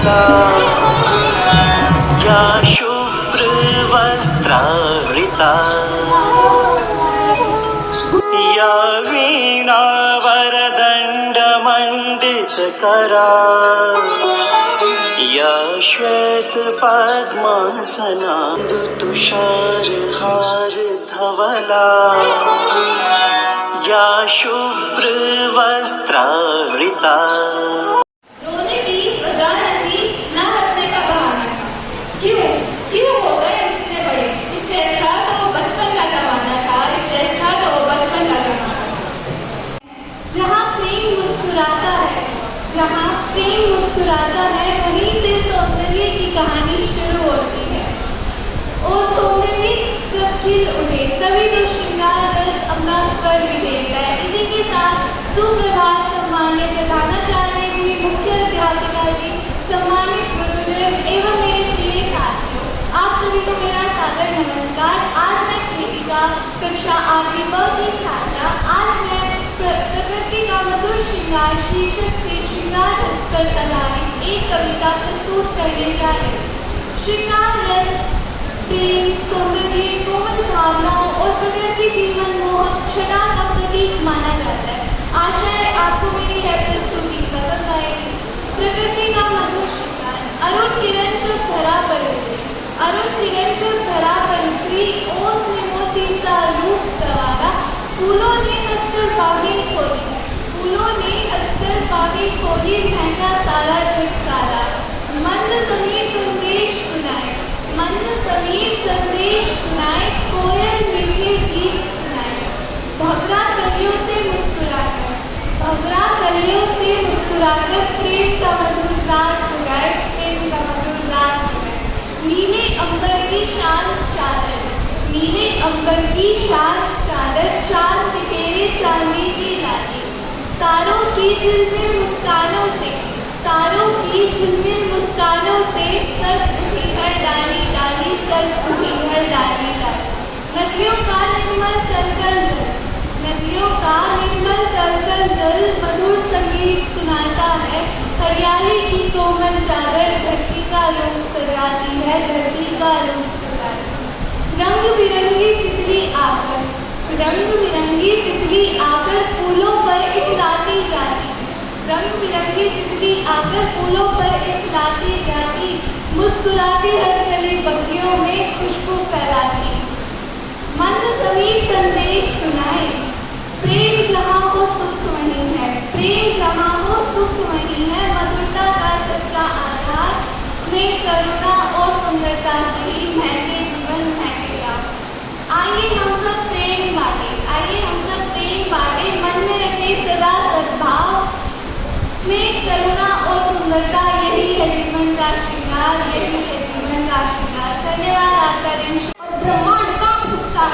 कविता या शुभ्रवस्त्रावृता या वीणावरदण्डमण्डितकरा या श्वेतपद्मासना तुषारहारधवला या शुभ्रवस्त्रावृता। रोने की वजह थी ना हंसने का बहाना था। क्यों हो गए इतने बड़े? इससे अच्छा तो बचपन का जमाना था, इससे अच्छा तो बचपन का जमाना था। जहाँ प्रेम मुस्कुराता है वहीं से सौंदर्य की कहानी शुरू होती है। और सौंदर्य जब खिल उठे तभी तो श्रृंगार रस अपना स्वर भी देता है। इसी के साथ सुप्रभात सम्मान्य प्रधानाचार्य जी, मुख्य अध्यापिका जी, सम्मानित गुरुजन एवं मेरे प्रिय साथियों, आप सभी को मेरा सादर नमस्कार। आज मैं कृतिका कक्षा 8वीं ब की छात्रा। आज मैं प्रकृति का मधुर श्रृंगार शीर्षक से श्रृंगार रस पर आधारित एक कविता प्रस्तुत करने जा रही हूँ। श्रृंगार रस प्रेम, सौंदर्य, कोमल भावनाओं और प्रकृति की मनमोहक छटा का प्रतीक माना जाता है। आशा है आपको मेरी यह प्रस्तुति पसंद आएगी। प्रकृति का मधुर श्रृंगार। अरुण किरण जब धरा पर उतरी, ओस ने मोती सा रूप सवारा। फूलों ने अस्तर बाहें खोली, महंगा सारा जग सारा। मंद समीर संदेश सुनाए, कोयल मीठे गीत सुनाए। भवरा कलियों से मुस्कुराकर प्रेम का मधुर राग उगाए। नीले अंबर की शान चादर, चांद सितेरे चांदी की रानी। तारों की झिलमिल मुस्कानों से सर उठी है डाली डाली, सर उठी है डाली डाली। नदियों का निर्मल तलतल जल मधुर संगीत सुनाता है। हरियाली की कोमल चादर धरती का रूप सजाती है। रंग बिरंगी तितली आकर फूलों पर इतलाती जाती। मुस्कुराती हर गली बगियों में खुशबू फैलाती। मंद समीर संदेश सुनाए, प्रेम जहाँ हो सुख वहीं है। मधुरता का सच्चा आधार, स्नेह, करुणा और सुंदरता से ही महके जीवन महके आप। आइए हम सब प्रेम बांटे, मन में रखे सदा सद्भाव। स्नेह, करुणा और सुंदरता, यही है जीवन का श्रृंगार। धन्यवाद आपका दिन। और ब्रह्मांड काम उठता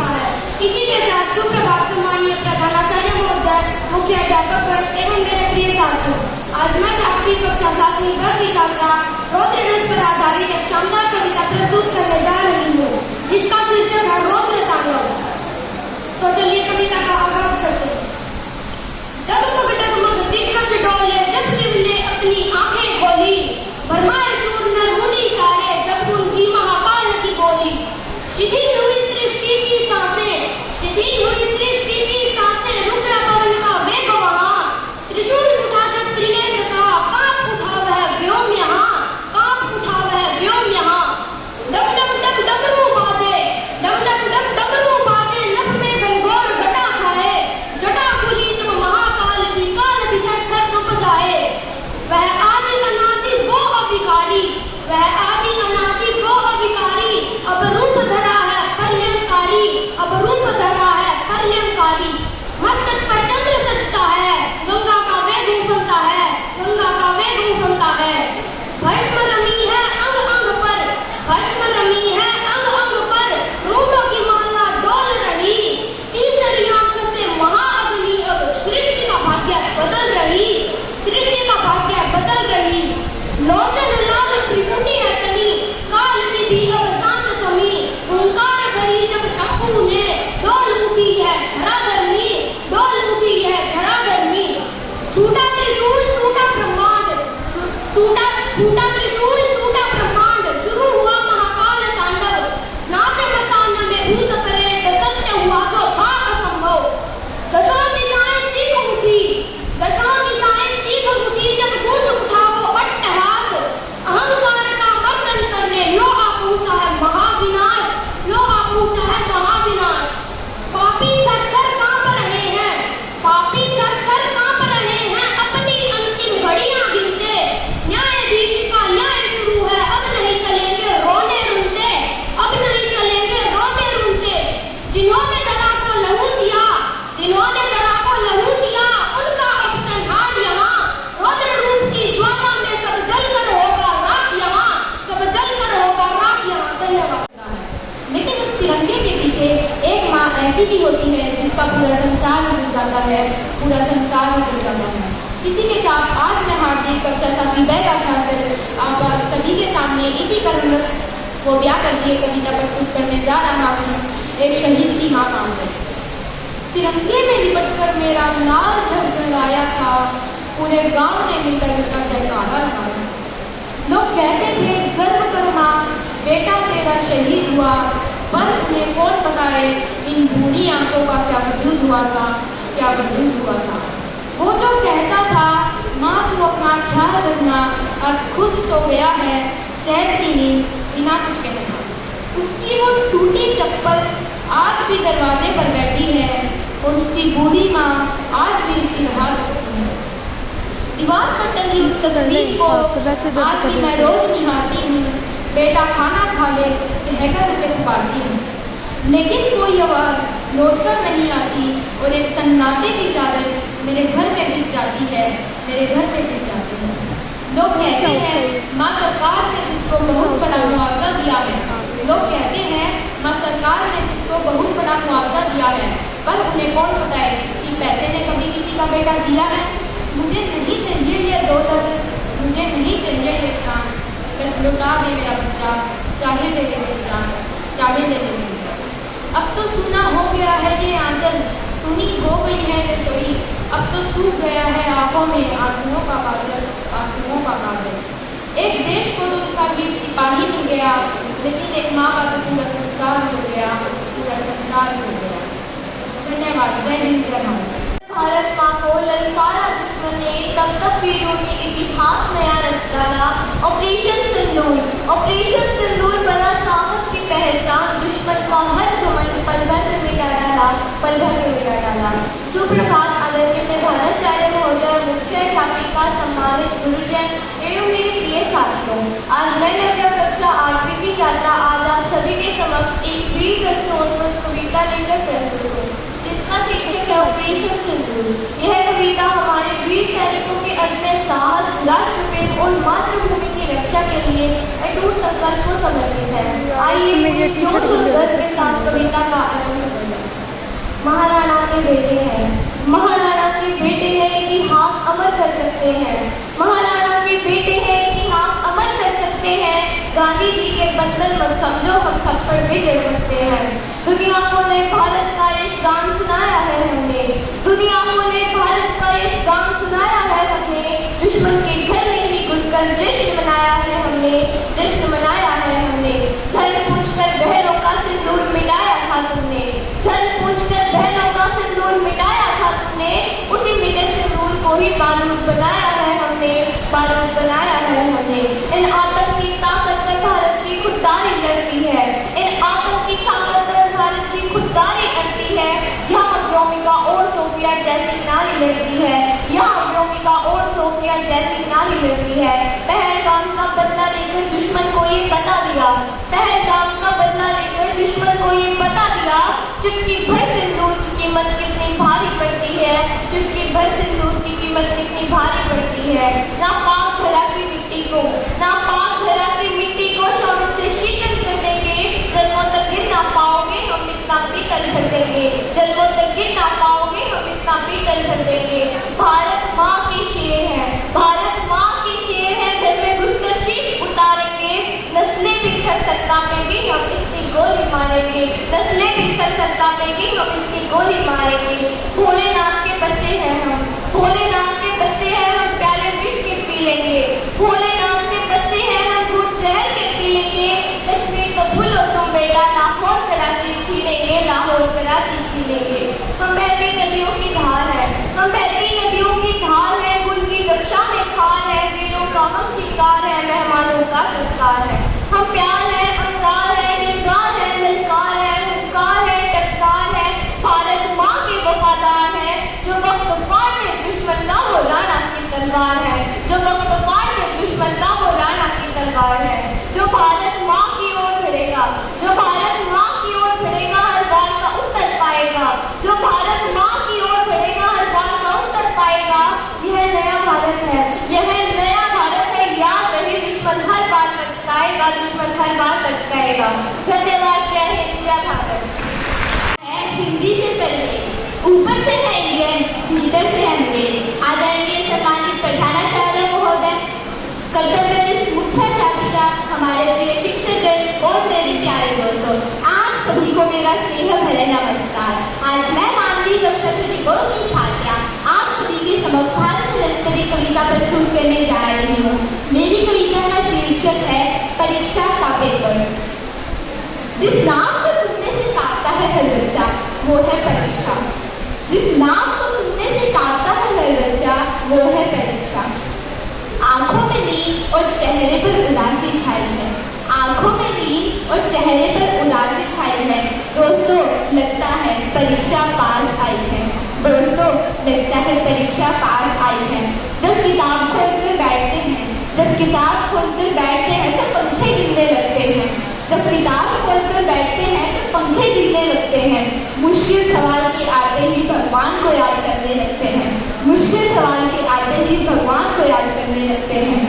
है। इसी के साथ सुप्रभात सम्मान्य प्रधानाचार्य महोदय, मुख्य अध्यापक एवं मेरे प्रिय साथियों, आज मैं साक्षी कक्षा 7वीं ब की छात्रा रौद्र रस पर आधारित एक शानदार कविता प्रस्तुत करने जा रही हूँ, जिसका शीर्षक है रौद्र तांडव। तो चलिए कविता का आगाज करते हैं। डगमग दिग्गज डोले जब शिव ने अपनी आंखें खोली, भरमाए सूर नर मुनि सारे, जब उनकी इसी के साथ आज मैं हार्दिक कक्षा साथी बैग छात्र आप सभी के सामने इसी कर्म को ब्याह करके कविता प्रस्तुत करने जा रहा हूँ। एक शहीद की माँ काम है। तिरंगे में लिपटकर मेरा लाल झलझलाया था, पूरे गांव ने मिलकर उसका जयकारा लगाया। लोग कहते थे गर्व कर माँ, बेटा तेरा शहीद हुआ, पर उन्हें कौन बताए इन भूरी आंखों का क्या वजूद हुआ था, क्या वजूद हुआ था। वो जो कहता था माँ तू अपना ख्याल रखना, अब खुद सो गया है चैन की नींद बिना कुछ कहना। उसकी वो टूटी चप्पल आज भी दरवाजे पर बैठी है, और उसकी बूढ़ी माँ आज भी उसकी राह करती है। दीवार पर टंगी उस तस्वीर को आज भी मैं रोज निहारती हूँ। बेटा खाना खा ले कहकर उसे पुकारती हूँ, लेकिन कोई आवाज लौटकर नहीं आती, और एक सन्नाटे की चादर मेरे घर में बिछ जाती है, मेरे घर में बिछ जाती है। लोग कहते हैं माँ सरकार ने जिसको बहुत बड़ा मुआवजा दिया है, लोग कहते हैं माँ सरकार ने जिसको बहुत बड़ा मुआवजा दिया है, पर उन्हें कौन बताए कि पैसे ने कभी किसी का बेटा दिया है। मुझे नहीं चाहिए ये दौलत, मुझे नहीं चाहिए ये प्राण, बस लौटा दे मेरा बच्चा, चाहे दे दे मेरी जान, चाहे दे दे मेरी जान। अब तो सुना हो गया है ये आंचल, सुनी हो गई है रसोई, अब तो सूख गया है आंखों में आंसुओं का बादल, आंसुओं का बादल। एक देश को तो उसका वीर सिपाही मिल गया, लेकिन एक माँ का तो पूरा संसार हो गया, पूरा संसार हो गया। धन्यवाद। जय हिंद, जय भारत। भारत माँ को ललकारा दुश्मन ने, तब तक वीरों ने इतिहास नया रच डाला। ऑपरेशन सिंदूर, ऑपरेशन सिंदूर बना साहस की पहचान, दुश्मन का हर घमंड पल भर में मिटा डाला, पल भर में मिटा डाला। सुप्रभात आदरणीय प्रधानाचार्य महोदय, मुख्य अध्यापिका, सम्मानित गुरुजन एवं मेरे प्रिय छात्रों, आज मैं नव्य कक्षा 8वीं की छात्रा आज आप सभी के समक्ष एक वीर रचनात्मक कविता लेकर प्रस्तुत हूँ, जिसका शीर्षक है ऑपरेशन सिंदूर। यह कविता हमारे वीर सैनिकों के अदम्य साहस, राष्ट्र प्रेम और मातृभूमि की रक्षा के लिए अटूट संकल्प को समर्पित है। आइए के साथ कविता का आरंभ करें। महाराणा के बेटे हैं, महाराणा के बेटे हैं, इतिहास अमर कर सकते हैं। महाराणा के बेटे हैं, इतिहास अमर कर सकते हैं। गांधी जी के बंधन मत समझो, हम थप्पड़ भी दे सकते हैं। दुनिया को ने भारत का यश गान सुनाया है हमने, दुनिया को ने भारत का यश गान सुनाया है हमने। दुश्मन के घर में ही घुसकर जश्न मनाया है हमने, जश्न मनाया है हमने। धन पूछकर बहनों का सिंदूर मिटाया था तुमने, धन पूछकर बहनों का सिंदूर मिटाया था तुमने। उसी मिटे सिंदूर को ही बारूद बनाया है हमने, बारूद बनाया है हमने। इन आतंकी ताकत पर भारत की खुददारी लड़ती है, इन आतंकी ताकत पर भारत की खुददारी लड़ती है। यहाँ व्योमिका और सोफिया जैसी नारी लड़ती है, यहाँ व्योमिका और सोफिया जैसी नारी लड़ती है। पहलगाम का बदला लेकर दुश्मन को ये बता दिया, पहलगाम का बदला लेकर दुश्मन को ये बता दिया। चुटकी भर सिंदूर की कीमत कितनी भारी पड़ती है, चुटकी भर सिंदूर की कीमत कितनी भारी पड़ती है। ना पाक धरा की मिट्टी को, ना पाक धरा की मिट्टी को शौर्य से शीतल कर देंगे। जन्मों तक गिर ना पाओगे, हम इतना पीतल भर देंगे। जन्मों तक गिर ना पाओगे, हम इतना पीतल भर देंगे। भारत माँ की शेर है, भारत माँ की शेर है, घर में घुसकर शीश उतारेंगे। नस्लें बिखर कर कांपेंगी, हम इसकी गोली मारेंगे। नस्लें बिखर कर कांपेंगी, हम इसकी गोली मारेंगे। भोलेनाथ के बच्चे हैं हम, भोलेनाथ के बच्चे हैं हम, प्याले विष के पी लेंगे। भोलेनाथ के बच्चे हैं हम, घूट जहर के पी लेंगे। कश्मीर को भूलो तुम बेटा, लाहौर कराची छीनेंगे, लाहौर कराची छीनेंगे। हम बहती नदियों की धार है, हम बहती नदियों की धार है। उनकी रक्षा में खार है, वीरों का हम शिकार है, मेहमानों का सत्कार है। हम प्यार है, अंगार है, निगार है, ललकार है, हुंकार है, टटकार है। भारत माँ के वफादार है, चेहरे पर उदासी छाई है। दोस्तों लगता है परीक्षा पास आई है। दोस्तों लगता है परीक्षा पास आई है। जब किताब खोलकर बैठते हैं, जब किताब खोलकर बैठते हैं तो पंखे गिरने लगते हैं। जब किताब खोलकर बैठते हैं तो पंखे गिरने लगते हैं। मुश्किल सवाल के आते ही भगवान को याद करने लगते हैं। मुश्किल सवाल के आते ही भगवान को याद करने लगते हैं।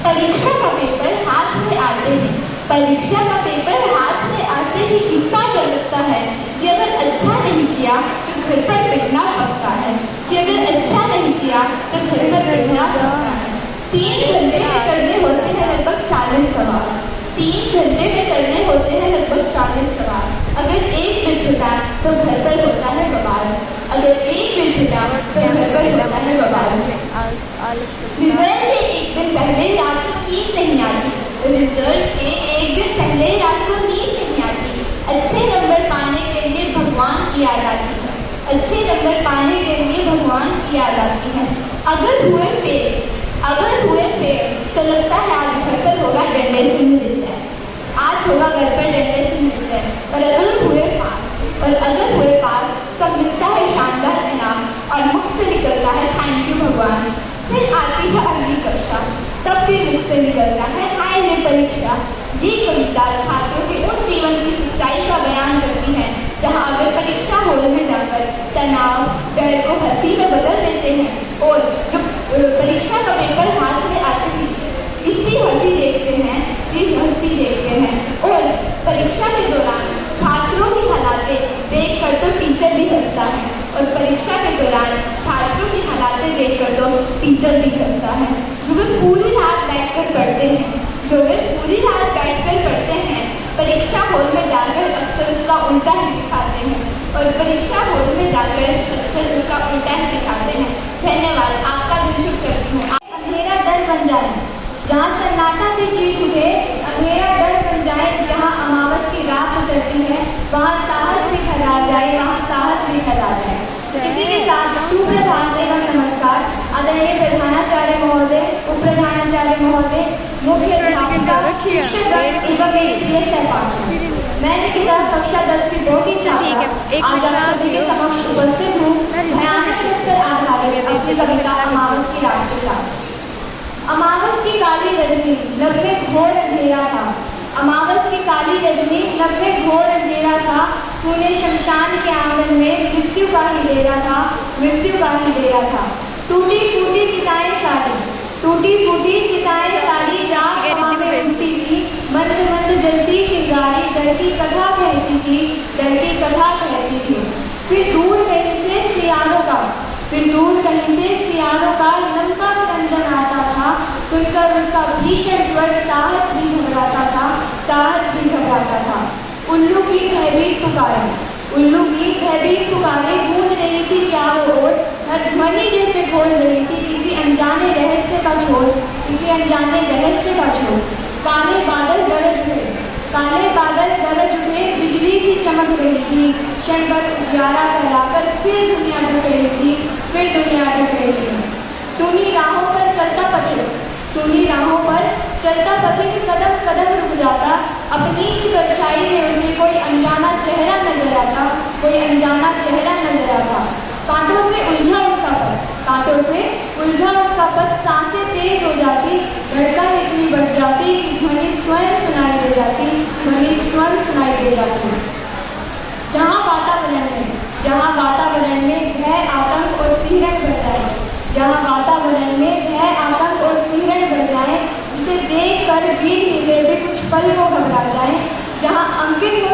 परीक्षा का पेपर हाथ में आते ही, परीक्षा का पेपर हाथ में आते ही इतना डर लगता है कि अगर अच्छा नहीं किया तो घर पर बैठना पड़ता है, कि अगर अच्छा नहीं किया तो घर पर बैठना पड़ता है। 3 घंटे में करने होते हैं लगभग 40 सवाल। 3 घंटे में करने होते हैं लगभग 40 सवाल। अगर एक में छुटा तो घर पर होता है बवाल। अगर एक में छुटा तो घर पर होता है बवाल। रिजल्ट के एक दिन पहले रात को नींद नहीं आती। रिजल्ट के एक दिन पहले रात को नींद नहीं आती। अच्छे नंबर पाने के लिए भगवान की याद आती है। अच्छे नंबर पाने के लिए भगवान की याद आती है। अगर हुए फेल तो लगता है आज घर पर होगा डंडे से मिलता है। आज होगा घर पर डंडे से मिलता है। और अगर हुए पास तब मिलता है शानदार इनाम और मुख से निकलता है थैंक यू भगवान। फिर आती है अगली कक्षा, तब भी मुख से निकलता है हाय रे परीक्षा। ये कविता छात्रों के उन जीवन की सच्चाई का बयान करती है जहाँ वे परीक्षा हॉल में जाकर तनाव डर को हंसी में बदल देते हैं और जो परीक्षा का पेपर हाथ में आते ही इतनी हंसी देखते हैं और परीक्षा के दौरान छात्रों की हालातें देखकर तो टीचर भी हंसता है और परीक्षा के दौरान छात्रों की हालातें देखकर तो टीचर भी हंसता है। जो वे पूरी रात बैठकर पढ़ते हैं परीक्षा हॉल में जाकर अक्सर उसका उल्टा ही दिखाते हैं और परीक्षा हॉल में जाकर अक्सर उसका उल्टा ही दिखाते हैं। धन्यवाद, आपका दिन शुभ करती हूँ। अंधेरा डर बन जाए जहाँ सन्नाटा से चीख उठे, अंधेरा डर बन जाए जहाँ अमावस की रात उतरती है, वहाँ साहस भी खरा जाए, वहाँ साहस भी खरा जाए। इसी के साथ सुप्रभात एवं नमस्कार आदरणीय प्रधानाचार्य महोदय, उप प्रधानाचार्य महोदय, मुख्य अध्यापिका, शिक्षक एवं मेरे प्रिय सहपाठी। मैं निकिता कक्षा 10 की बोर्ड की छात्रा आज आप सभी के समक्ष उपस्थित हूँ भयानक पर आधारित अपनी कविता अमावस की रात के साथ। अमावस की काली रजनी नब्बे घोर अंधेरा था। अमावस की काली रजनी नब्बे घोर अंधेरा था। तूने शमशान के आंगन में मृत्यु का ही डेरा था, मृत्यु का ही डेरा था। टूटी फूटी चिताएं सारी, टूटी फूटी चिताएं सारी रात में उठती थी, मंद मंद जलती चिंगारी डर की कथा कहती थी, डर की कथा कहती थी। फिर दूर कहीं से सियारों का लंबा क्रंदन आता था, सुनकर उसका भीषण स्वर साहस भी घबराता था। उल्लू की भयभीत पुकारे गूंज रही थी चारों ओर, हर ध्वनि जैसे खोल रही थी किसी अनजाने रहस्य का छोर। काले बादल गरज उठे, बिजली भी चमक रही थी, क्षण भर उजियारा फैलाकर फिर दुनिया ढक रही थी। सुनी राहों पर चलता पथिक कदम कदम रुक जाता, अपनी ही परछाई में उसे कोई अनजाना चेहरा नजर आता। कांटों से उलझा उसका पथ, सांसें तेज हो जाती, धड़कन इतनी बढ़ जाती कि ध्वनि स्वयं सुनाई दे जाती। जहाँ वातावरण में भय आतंक और सिहरन बढ़ जाए, जिसे देख कर वीर हृदय भी कुछ पल को घबरा जाए। जहाँ अंकित हो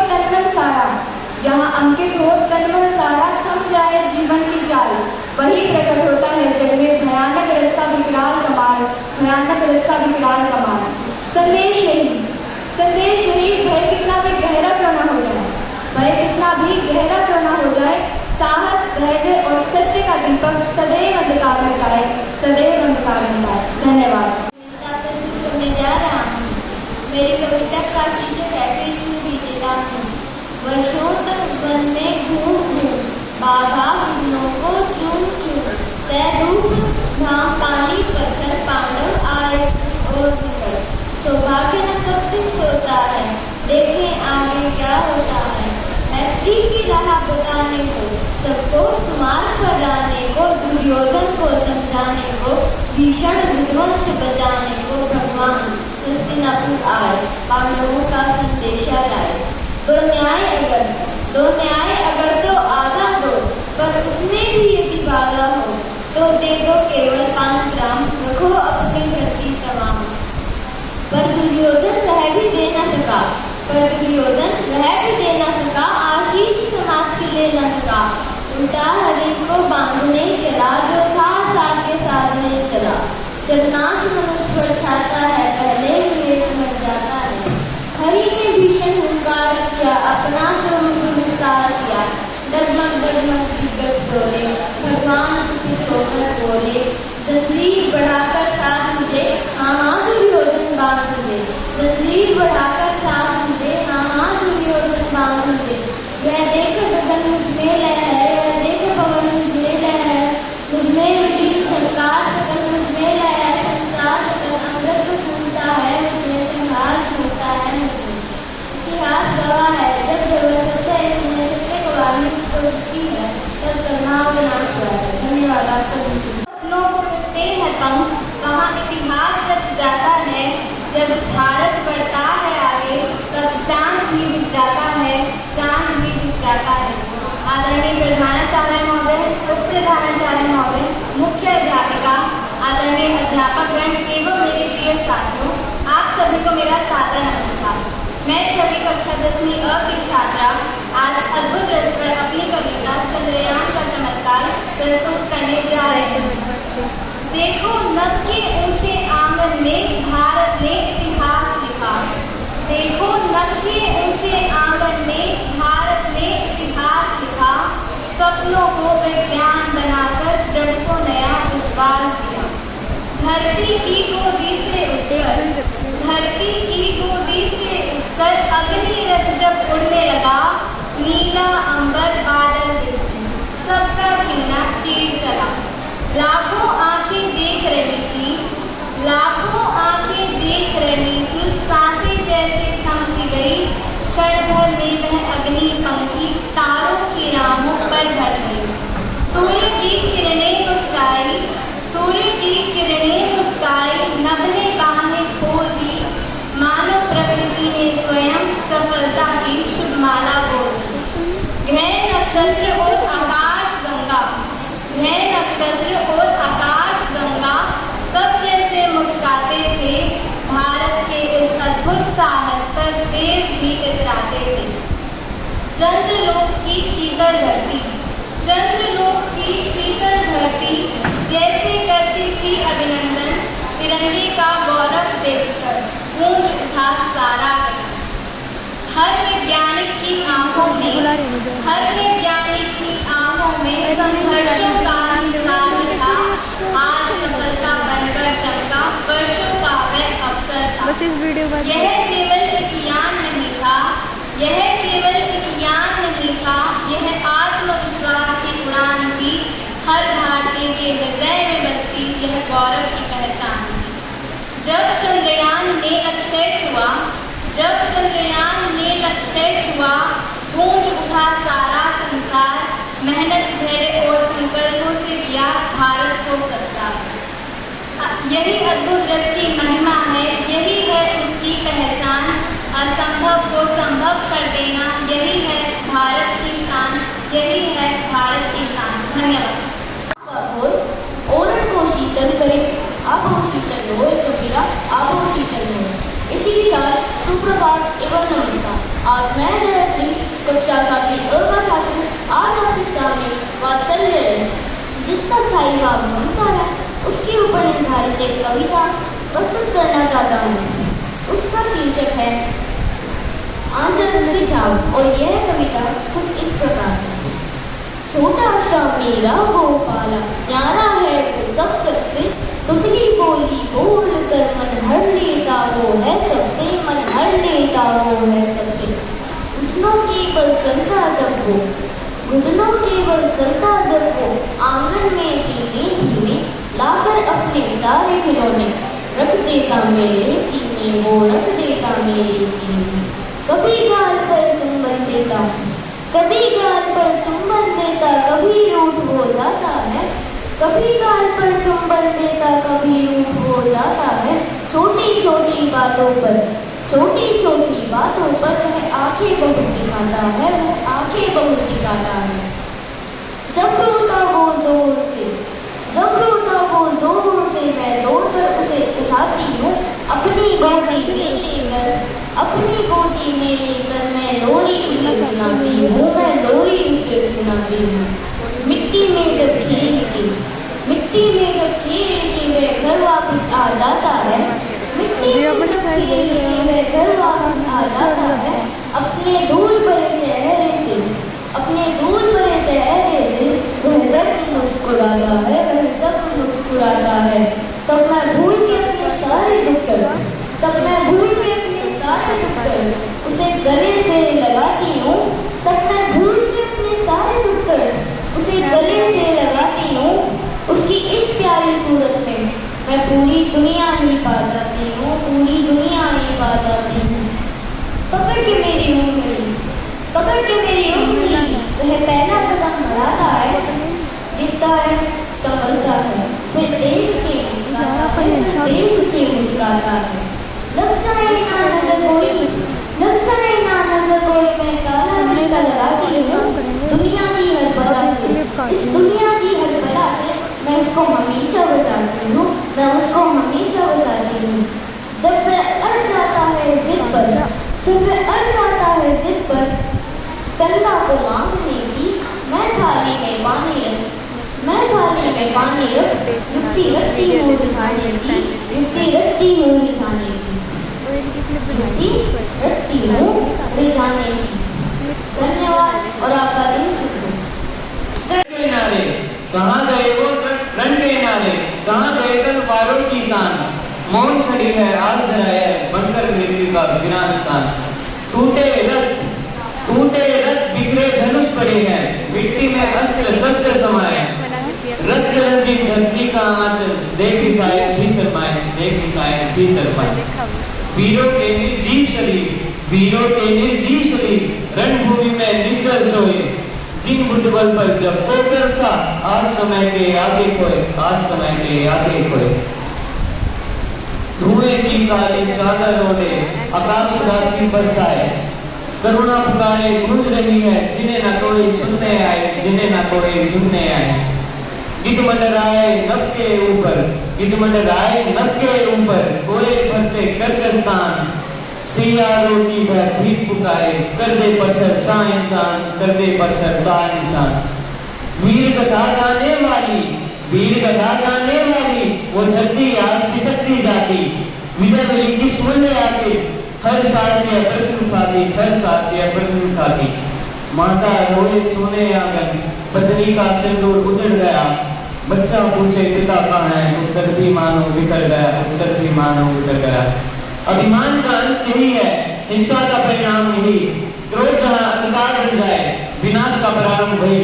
तनमन सारा, थम जाए जीवन की चाल, वही प्रकट होता है जग में भयानक रास्ता विकराल कमाल। संदेश यही भय कितना भी गहरा क्यों न हो जाए, साहस धैर्य और सत्य का दीपक सदैव अंधकार मिटाए। धन्यवाद। मेरी कविता का शीर्षक है कृष्ण बीतेता हूँ। वर्षों तक वन में घूम बाबा फूलों को चूम तय रूप धाम पानी पत्थर पांडव आए और सौभाग्य न कब तक सोता है, देखें आगे पसंद आए, पांडवों का संदेशा लाए। दो न्याय अगर तो आधा दो, पर उसमें भी यदि वादा हो, तो दे दो केवल 5 ग्राम, रखो अपने घर की तमाम। पर दुर्योधन वह भी दे न सका, आशीष समाज के ले न सका। उल्टा हरि को बांधने चला, जो था साथ के साधने चला। जब नाश मनुष्य पर छाता है, पहले विवेक मर जाता है। हरि ने भीषण हुंकार किया, अपना स्वरूप विस्तार किया। डगमग दिग्गज डोले, भगवान कुपित होकर बोले, जंजीर बढ़ाकर साथ मुझे, हाँ दुर्योधन बांध मुझे। जंजीर बढ़ाकर साथ मुझे, हाँ दुर्योधन बांध मुझे। वह देख गगन मुझमें लय है, वह देख पवन मुझमें लय है। मुझमें विलीन संकार सकल मुझमें लय है, संसार सकल अमृत फूलता है, मुझमें संहार होता है मुझे। इतिहास गवाह है, जब जरूरत है इसमें सत्य गवाही होती है, तब कर्माओं विनाश हुआ है। धन्यवाद आपका। सपनों को मिलते हैं पंख, वहाँ इतिहास रच जाता है। जब भारत बढ़ता है आगे, तब चांद भी दिख जाता है, चांद भी दिख जाता है। आदरणीय प्रधानाचार्य महोदय, उप प्रधानाचार्य महोदय, मुख्य अध्यापिका, आदरणीय अध्यापकगण एवं मेरे प्रिय साथियों, आप सभी को मेरा सादर नमस्कार। मैं 6वीं कक्षा 10वीं अ की छात्रा आज अद्भुत रस पर अपनी कविता चंद्रयान का चमत्कार प्रस्तुत करने जा रही हूँ। देखो नभ के ऊंचे आंगन में भारत ने इतिहास लिखा। देखो नभ के ऊंचे आंगन में भारत ने इतिहास लिखा। सपनों को विज्ञान बनाकर जग को नया विश्वास दिया। धरती की गोदी से उठकर अग्नि रथ जब उड़ने लगा, नीला अंबर बादल दिखे, सबका सीना चीर चला। लाखों आंखें देख रही थी, सांसें जैसे थम सी गई। क्षण भर में वह अग्नि पंखी तारों की राहों पर झड़ गई। सूर्य की किरणें मुस्काई, नभ ने बाहें खोल दी। मानव प्रकृति ने स्वयं सफलता की शुभ माला बोल दी। ग्रह नक्षत्र और आकाश गंगा सब जैसे मुस्काते थे। भारत के इस अद्भुत साहस पर देव भी इतराते थे। चंद्रलोक की शीतल धरती जैसे करती थी अभिनंदन। तिरंगे का गौरव देखकर गूंज उठा सारा गगन। हर वैज्ञानिक की आंखों में संघर्षों का सागर था। आज सफलता बनकर चमका, वर्षों का वह अवसर था। यह केवल विज्ञान नहीं था, यह आत्मविश्वास की उड़ान थी। हर भारतीय के हृदय में बसती यह गौरव की पहचान थी। जब चंद्रयान ने लक्ष्य छुआ, गूंज उठा सारा संसार। मेहनत, धैर्य और संकल्पों से किया भारत को सत्कार। यही अद्भुत रस की महिमा है, यही है उसकी पहचान। असंभव को संभव कर देना, यही है भारत की शान, यही है भारत की शान। धन्यवाद। ओरण को शीतल करे, आप हो शीतल हो कबीरा, आप हो शीतल हो। इसी के साथ सुप्रभात एवं नमस्कार। आज मैं जयश्री कक्षा की छात्र आज आपके सामने वात्सल्य जिसका स्थायी भाव बनता है उसके ऊपर निर्धारित एक कविता प्रस्तुत करना चाहता हूँ। उसका शीर्षक है आंचल की छाव और यह कविता कुछ इस प्रकार है। छोटा सा मेरा गोपाला, न्यारा है वो सब सबसे, तुतली बोली बोल कर मन हर लेता वो है सबसे, मन हर लेता वो है सबसे। घुटनों केवल चलता जब वो, घुटनों केवल चलता जब वो, आंगन में धीमे धीमे लाकर अपने सारे खिलौने रख देता मेरे सीने, वो रख देता मेरे सीने। कभी गाल पर चुंबन देता, कभी गाल पर चुंबन देता, कभी रूठ हो जाता है, कभी गाल पर चुंबन देता, कभी रूठ हो जाता है। छोटी छोटी बात बातों पर, छोटी छोटी बातों पर वह आंखें बहुत दिखाता है, वो आंखें बहुत दिखाता है। जब रोता वो जोर से, जब रोता वो जोर से, मैं दौड़कर उसे उठाती हूँ अपनी गोदी में लेकर, अपनी गोदी में लेकर मैं लोरी उसे सुनाती हूँ, मैं लोरी उसे सुनाती हूँ। मिट्टी में जब खेलती, मिट्टी में जब खेलती वह घर वापस आ जाता है, मिट्टी में जब खेलती वह घर वापस आ जाता है। अपने धूल भरे चेहरे से, अपने धूल भरे चेहरे से वह जब मुस्कुराता है, वह जब मुस्कुराता है। तब मैं भूल के अपने सारे दुख, तब मैं भूल के अपने सारे दुख उसे गले से लगाती हूँ, तब मैं भूल के अपने सारे दुख उसे गले से लगाती हूँ। उसकी इस प्यारी सूरत में मैं पूरी दुनिया ही पा जाती हूँ, पूरी दुनिया ही पा जाती हूँ। पकड़ के मेरी उंगली, पकड़ के मेरी उंगली वह पहला कदम बढ़ाता है, गिरता है, संभलता है, फिर देख के मुस्कुराता है, देख के मुस्कुराता है। लग जाए ना नजर कोई, लग जाए ना नजर कोई, मैं काला टीका लगाती हूँ दुनिया की हर बला से, इस दुनिया की हर बला से मैं उसको हमेशा बचाती हूँ, मैं उसको हमेशा बचाती हूँ। जब वह अड़ जाता है जिद पर, जब वह अड़ जाता है जिद पर, चंदा को मांगने की मैं थाली में पानी रख, मैं थाली में पानी रख, युक्ति रखती हूँ दिखाने की, युक्ति रखती हूँ दिखाने की, युक्ति रखती हूँ दिखाने की। धन्यवाद और आपका दिन शुभ हो। नारे कहाँ गए वो रण के नारे, कहाँ गए तलवारों की शान, मौन खड़ी है आज धराया बनकर मृत्यु का विनाश स्थान। टूटे रथ बिखरे धनुष पड़े हैं, मिट्टी में अस्त्र शस्त्र समाये, रक्त रंजित धरती का आंचल देख शायद भी शर्माए, देख शायद भी शर्माए। वीरों के निर्जीव शरीर, वीरों के निर्जीव शरीर रणभूमि में निश्चल सोए, जिन बुद्धबल पर जब पोकर था आज समय के आगे खोए, आज समय के आगे खोए। धुएं की काली चादर ओढ़े आकाश उदासी बरसाए, करुणा पुकारे गूंज रही है, जिन्हें न कोई सुनने आए, जिन्हें न कोई सुनने आए। गिद्ध मंडराए नभ के ऊपर, गिद्ध मंडराए नभ के ऊपर, कोए भरते कर्कस्तान, सिया रोटी भर भीख पुकारे, कर दे पत्थर सा इंसान, कर दे पत्थर सा इंसान। वीर कथा गाने वाली, वीर कथा गाने वाली, वो धरती आज सिसकती जाती, विधि किस मूल्य आके हर साथ से प्रश्न उठाती, हर साथ से प्रश्न उठाती। माता रोए सोने आंगन, पत्नी का सिंदूर उजड़ गया, बच्चा पूछे पिता कहाँ है, उत्तर भी मानो बिखर गया, उत्तर भी मानो बिखर गया। अभिमान का अंत यही है, हिंसा का परिणाम यही, क्रोध जहाँ अंधकार बन जाए, विनाश का प्रारंभ वही।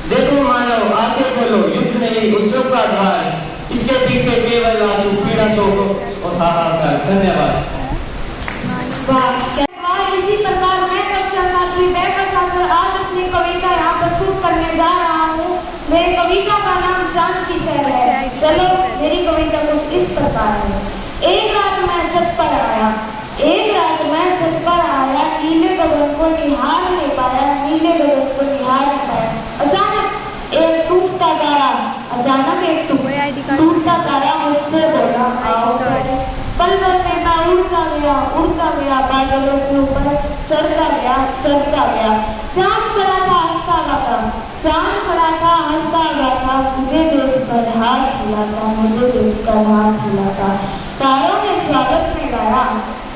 देखो मानव आंखें खोलो, युद्ध नहीं उत्सव का द्वार, इसके पीछे केवल आंसू पीड़ा शोक और हाहाकार। धन्यवाद। इसी प्रकार मैं कक्षा सातवीं बैठक छात्र आज अपनी कविता यहाँ प्रस्तुत करने जा रहा हूँ। मेरी कविता का नाम चांद की सैर है। चलो मेरी कविता कुछ इस प्रकार है। एक रात मैं छत पर आया, एक रात मैं छत पर आया, नीले गगन को निहार नहीं पाया, नीले गगन को निहार नहीं पाया। अचानक एक टूटता तारा, अचानक एक टूटता तारा मुझसे बोला आओ। पल भर में मैं उड़ता गया बादलों के ऊपर, चढ़ता गया। चांद खड़ा था हंसता गाता, चांद खड़ा था हंसता गाता, मुझे देखकर हाथ हिलाता, मुझे देखकर हाथ हिलाता। तारों ने स्वागत में गाया,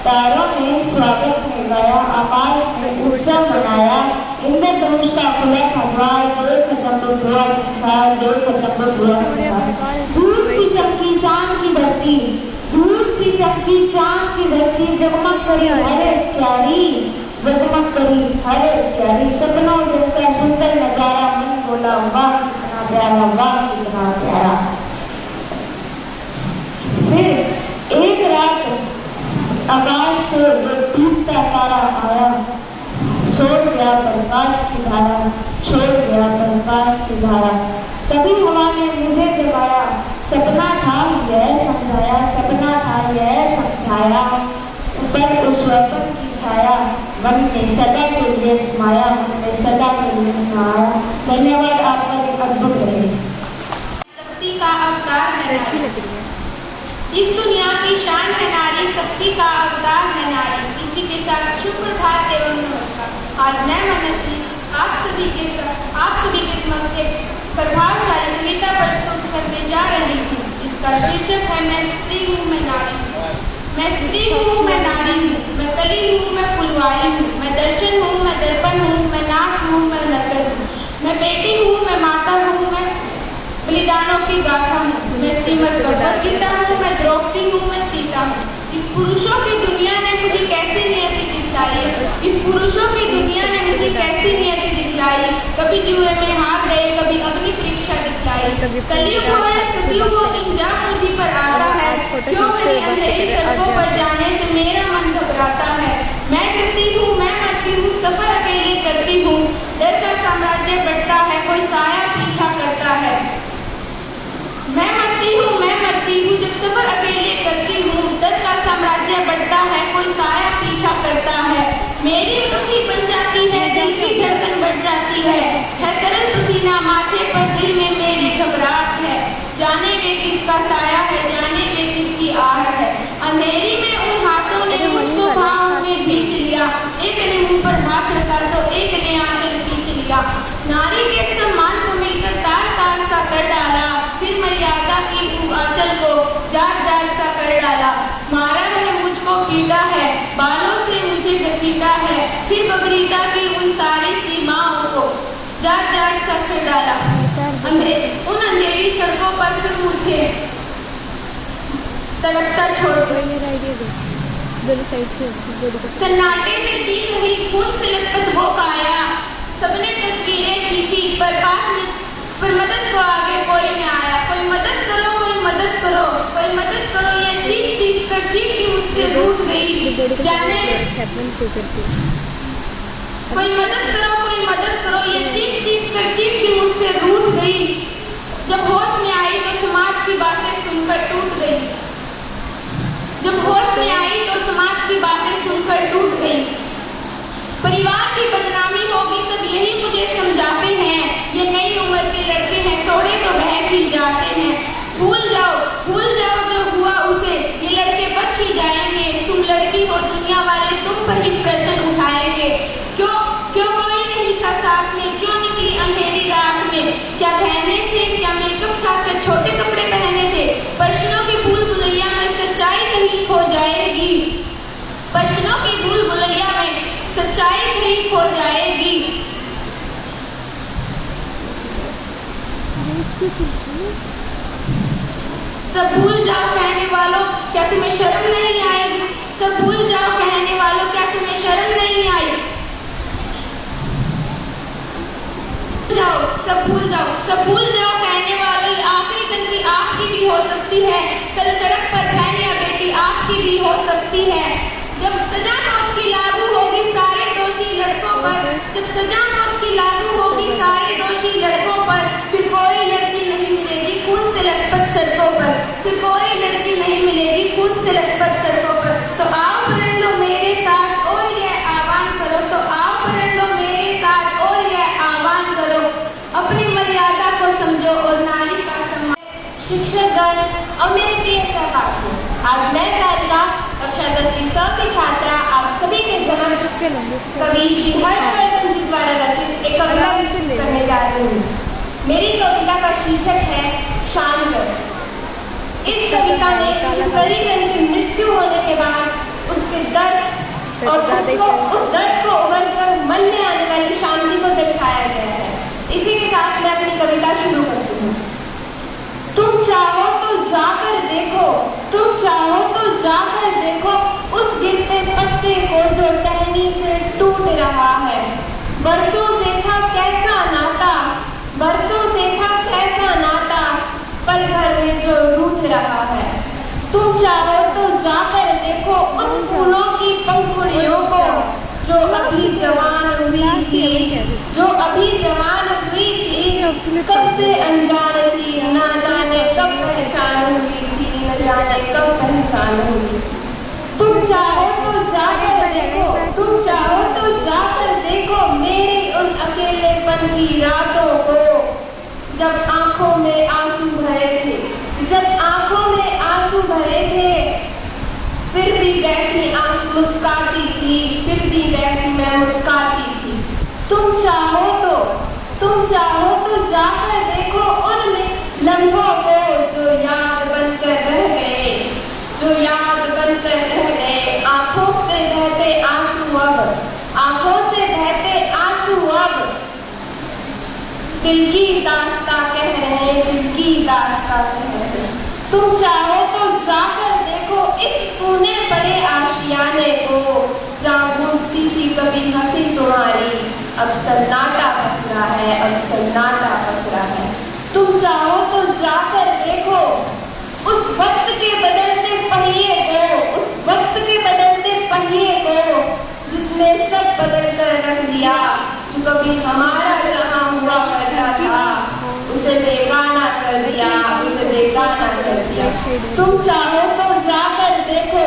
तारों ने स्वागत में गाया, आकाश में उत्सव मनाया, इंद्रधनुष का खुला था द्वार, देख चमक हुआ संसार, देख चमक हुआ संसार। दूर सी चमकी चांद की धरती, दूर सी चमकी चांद की धरती, जगमग करी हरे प्यारी, जगमग करी हरे प्यारी। सपनों जैसा सुंदर नजारा, मन बोला वाह कितना प्यारा, वाह कितना प्यारा। फिर एक रात आकाश से एक टूटता तारा आया, छोड़ गया प्रकाश की धारा, छोड़ गया प्रकाश की धारा। तभी हवा ने मुझे जगाया, सपना था यह समझाया, सपना था यह समझाया। आया, ऊपर उस वफन की छाया, मन में सदा के लिए समाया, मन में सदा के लिए समाया। धन्यवाद, आपका दिन अद्भुत रहे। शक्ति का अवतार है नारी। इस दुनिया की शान है नारी, शक्ति का अवतार है नारी। इसी के साथ शुभ प्रभात एवं नमस्कार। आज मैं मनस्वी आप सभी के समक्ष एक प्रभावशाली कविता प्रस्तुत करने जा रही हूँ, जिसका शीर्षक है मैं स्त्री हूँ मैं नारी हूँ। मैं स्त्री हूँ मैं नारी हूँ, मैं कली हूँ मैं फुलवारी हूँ, मैं दर्शन हूँ मैं दर्पण हूँ, मैं नाक हूँ मैं नगर हूँ, मैं बेटी हूँ मैं माता हूँ, मैं बलिदानों की गाथा हूँ, मैं श्रीमद् भगवद गीता हूँ, मैं द्रौपदी हूँ मैं सीता हूँ। इस पुरुषों की दुनिया ने मुझे कैसी नियति दिखलाई, इस पुरुषों की दुनिया ने मुझे कैसी नियति दिखलाई। कभी जुए में हार गए, कभी अग्नि परीक्षा दिखलाई। कलयुग हो या सतयुग हो, इंजाम मुझी पर आता है। क्यों मेरे अंधेरी सड़कों पर जाने से मेरा मन घबराता है। मैं डरती हूँ मैं मरती हूँ, सफर अकेले करती हूँ। डर का साम्राज्य बढ़ता है, कोई साया पीछा करता है। मैं मरती हूँ जब सफर अकेले करती हूँ। डर का साम्राज्य बढ़ता है, कोई साया पीछा करता है। मेरी मुट्ठी बन जाती है, दिल की धड़कन बढ़ जाती है तरल पसीना माथे पर, दिल में मेरे घबराहट है। जाने वे किसका साया है, जाने वे किसकी आहट है। अंधेरी में उन हाथों ने मुझको बाहों में खींच लिया, एक ने मुंह पर हाथ रखा तो एक ने आंचल खींच लिया। नारी के सम्मान को मिलकर तार तार सा कर डाला, फिर मर्यादा की आंचल को जाट जाट सा कर डाला। मारा है मुझको पीटा है, बालों से मुझे घसीटा है, फिर बबरीता की उन सारी सीमाओं को जाट जाट सा कर डाला। उन अंधेरी सड़कों पर फिर मुझे तड़पता छोड़ सन्नाटे में चीख रही खून से लथपथ वो काया। सबने तस्वीरें खींची पर मदद को आगे कोई न आया। कोई मदद करो कोई मदद करो कोई मदद करो, ये चीख चीख कर चीख की मुझसे रूठ गई। जाने कोई मदद करो ये चीख चीख कर चीख की मुझसे रूठ गई। जब होश में आई तो समाज की बातें सुनकर टूट गई। जब होश में आई तो समाज की बातें सुनकर टूट गई। परिवार की बदनामी होगी सब यही मुझे समझाते हैं। ये नई उम्र के लड़के हैं, थोड़े तो बहक ही जाते हैं। भूल जाओ जो हुआ उसे, ये लड़के बच ही जाएंगे। तुम लड़की हो, दुनिया वाले तुम पर ही प्रश्न उठाएंगे। क्यों कोई नहीं था साथ में, क्यों निकली अंधेरी रात में। क्या गहने थे, क्या मेकअप था, क्या छोटे कपड़े पहने थे। प्रश्नों की भूल भुलैया में सच्चाई कहीं खो जाएगी। प्रश्नों की भूल भुलैया में सच्चाई कहीं खो जाएगी। सब भूल जाओ कहने वालों, क्या तुम्हें शर्म नहीं आई। सब भूल जाओ कहने वालों, क्या तुम्हें शर्म नहीं आई। सब भूल जाओ कहने वालों, ये आखिरी गलती आपकी भी हो सकती है। कल सड़क पर बहन या बेटी आपकी भी हो सकती है। जब सजा मौत की लागू होगी सारे दोषी लड़कों पर, जब सजा मौत की लागू होगी सारे दोषी लड़कों पर, फिर कोई लड़की नहीं मिलेगी खून से लथपथ सड़कों पर। फिर कोई लड़की नहीं मिलेगी खून से लथपथ सड़कों पर। तो आओ प्रण लो मेरे साथ और यह आह्वान करो। तो आओ प्रण लो मेरे साथ और यह आह्वान करो। अपनी मर्यादा को समझो और नारी का सम्मान। शिक्षकगण और मेरे प्रिय सहपाठियों, आज मैं सारिका कक्षा 10वीं की छात्रा आप सभी के जन्म कवि श्री हर्षवर्धन जी द्वारा रचित एक कविता करने जा रही हूँ। मेरी कविता का शीर्षक है शांत। इस कविता में परिजन की मृत्यु होने के बाद उसके दर्द और उस दर्द को उगलकर मन में आने वाली शांति को दर्शाया गया है। इसी के साथ मैं अपनी कविता शुरू करती हूँ। तुम चाहो तो जाकर देखो, तुम चाहो तो जाकर देखो उस गिरते पत्ते को जो टहनी से टूट रहा है। बरसों से था कैसा नाता, बरसों से था कैसा नाता, पल भर में जो रूठ रहा है। तुम चाहो तो जाकर देखो उन फूलों की पंखुड़ियों को जो अभी जवान हुई थी, जो अभी जवान हुई थी। कब से अनजान थी, ना जाने कब पहचान हुई थी, न जाने कब पहचान हुई। तुम चाहो तो जाकर देखो, तुम चाहो तो जाकर देखो मेरे उन अकेलेपन की रातों को, जब आंखों में आंसू भरे थे, जब आंखों में आंसू भरे थे, फिर भी बैठी आंख मुस्काती थी, फिर भी बैठी मैं मुस्काती थी। तुम चाहो तो जाकर देखो उन लम्हों को जो याद बनकर रह गए, जो याद बनकर रह गए। आंखों से बहते आंसू अब, आंखों से बहते आंसू अब, दिल की दास्तां कह रहे, दिल की दास्तां कह रहे। तुम चाहो तो जाकर देखो इस सूने पड़े आशियाने को, जहाँ गूंजती थी कभी हंसी तुम्हारी, अब सन्नाटा बस रहा है, अब सन्नाटा बस रहा है। तुम चाहो तो जाकर देखो उस वक्त के बदलते पहिए को, उस वक्त के बदलते पहिए को, जिसने सब बदल कर रख दिया, जो कभी हमारा जहां हुआ करता था उसे बेगाना कर दिया, उसे बेगाना कर दिया। तुम चाहो तो जाकर देखो,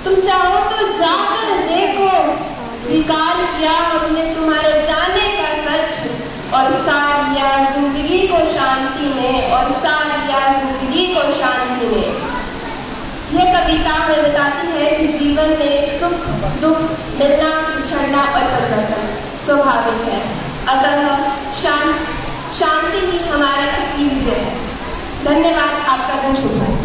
तुम चाहो तो जाकर देखो, स्वीकार किया हमने तुम्हारे जाने का सच, और सार दिया जिंदगी को शांति में, और सार दिया जिंदगी को शांति में। यह कविता हमें बताती है कि जीवन में सुख दुख मिलना बिछड़ना और परिवर्तन स्वाभाविक है, अतः शांति ही हमारा असली विजय है। धन्यवाद, आपका दिन शुभ हो।